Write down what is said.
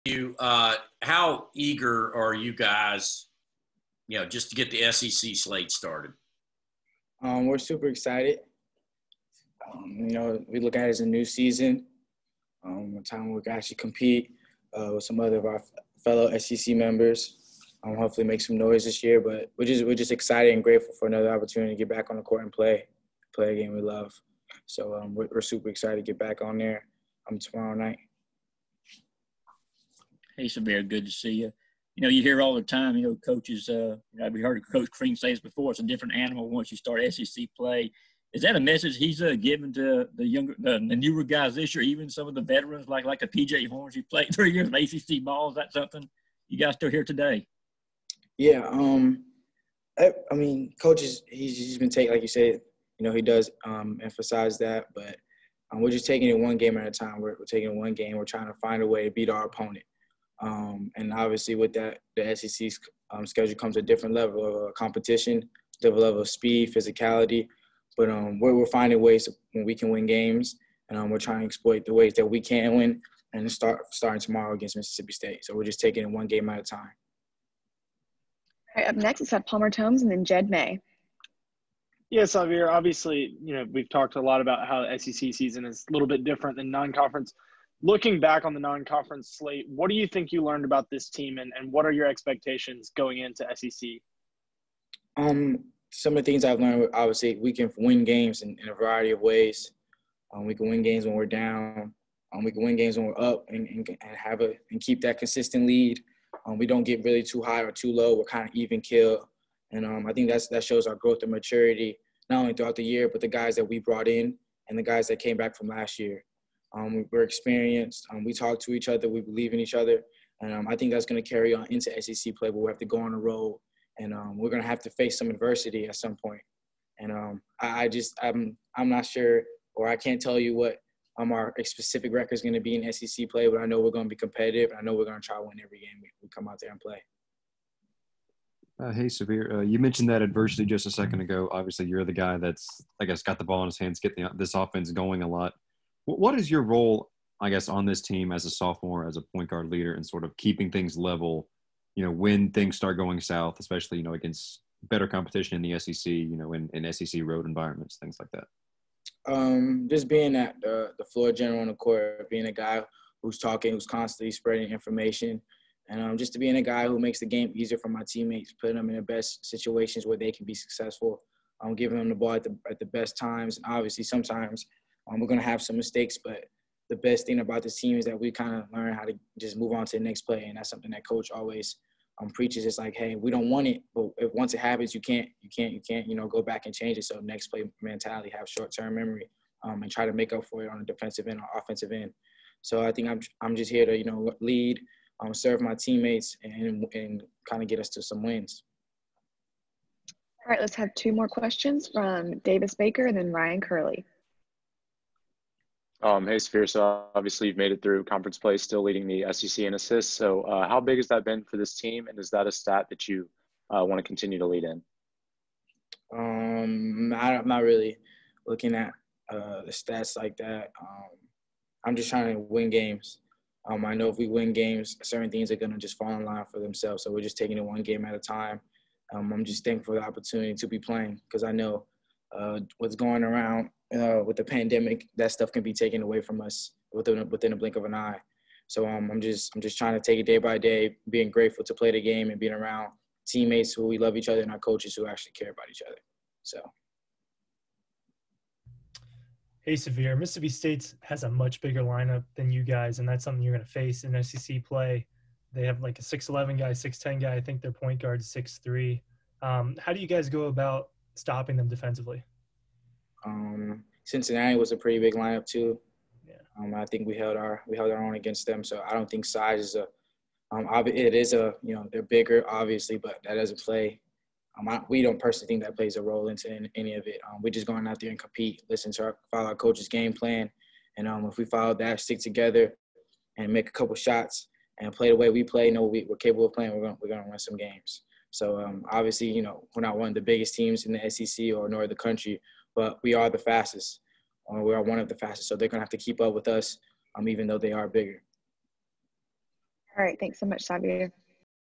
You, how eager are you guys, just to get the SEC slate started? We're super excited. We look at it as a new season, a time where we can actually compete with some other of our fellow SEC members. Hopefully make some noise this year, but we're just excited and grateful for another opportunity to get back on the court and play a game we love. So we're super excited to get back on there tomorrow night. Hey, Sahvir, good to see you. You hear all the time, coaches, we heard Coach Cream say this before, it's a different animal once you start SEC play. Is that a message he's giving to the newer guys this year, even some of the veterans like a PJ Horns who played 3 years of ACC ball? Is that something you guys still hear today? Yeah, I mean, coaches, he's been taking, like you said, he does emphasize that, but we're just taking it one game at a time. We're taking it one game. We're trying to find a way to beat our opponent. And obviously with that, the SEC's schedule comes a different level of competition, different level of speed, physicality. But we're finding ways when we can win games, and we're trying to exploit the ways that we can win and starting tomorrow against Mississippi State. So we're just taking it one game at a time. All right, up next, it's Palmer Tomes and then Jed May. Yeah, Sahvir, obviously, we've talked a lot about how the SEC season is a little bit different than non-conference. Looking back on the non-conference slate, what do you think you learned about this team, and what are your expectations going into SEC? Some of the things I've learned, obviously, we can win games in a variety of ways. We can win games when we're down. We can win games when we're up and keep that consistent lead. We don't get really too high or too low. We're kind of even kill. And I think that shows our growth and maturity, not only throughout the year, but the guys that we brought in and the guys that came back from last year. We're experienced. We talk to each other. We believe in each other. And I think that's going to carry on into SEC play, but we have to go on the road. And we're going to have to face some adversity at some point. And I'm not sure, or I can't tell you what our specific record is going to be in SEC play, but I know we're going to be competitive. And I know we're going to try to win every game we come out there and play. Hey, Sahvir, you mentioned that adversity just a second ago. Obviously, you're the guy that's, I guess, got the ball in his hands, getting this offense going a lot. What is your role, I guess, on this team as a sophomore, as a point guard leader, and sort of keeping things level, when things start going south, especially, against better competition in the SEC, in SEC road environments, things like that? Just being at the floor general on the court, being a guy who's talking, who's constantly spreading information, and just to being a guy who makes the game easier for my teammates, putting them in the best situations where they can be successful, giving them the ball at the best times. And obviously, sometimes we're going to have some mistakes, but the best thing about this team is that we kind of learn how to just move on to the next play, and that's something that Coach always preaches. It's like, hey, we don't want it, but if once it happens, you can't, go back and change it. So next play mentality, have short-term memory, and try to make up for it on the defensive end or offensive end. So I think I'm just here to lead, serve my teammates, and kind of get us to some wins. All right, let's have two more questions from Davis Baker and then Ryan Curley. Hey, Sahvir, so obviously you've made it through conference play, still leading the SEC in assists. So how big has that been for this team, and is that a stat that you want to continue to lead in? I'm not really looking at the stats like that. I'm just trying to win games. I know if we win games, certain things are going to just fall in line for themselves. So we're just taking it one game at a time. I'm just thankful for the opportunity to be playing, because I know what's going around with the pandemic, that stuff can be taken away from us within a blink of an eye. So I'm just trying to take it day by day, being grateful to play the game and being around teammates who we love each other and our coaches who actually care about each other. So. Hey, Sahvir, Mississippi State has a much bigger lineup than you guys, and that's something you're going to face in SEC play. They have like a 6'11 guy, 6'10 guy. I think their point guard is 6'3. How do you guys go about stopping them defensively? Cincinnati was a pretty big lineup too. Yeah. I think we held our own against them. So I don't think size is it is they're bigger obviously, but that doesn't play. We don't personally think that plays a role into any of it. We're just going out there and compete, follow our coach's game plan, and if we follow that, stick together, and make a couple shots and play the way we play, know we're capable of playing, we're gonna win some games. So obviously, we're not one of the biggest teams in the SEC or nor the country, but we are the fastest. We are one of the fastest, so they're gonna have to keep up with us, even though they are bigger. All right. Thanks so much, Sahvir.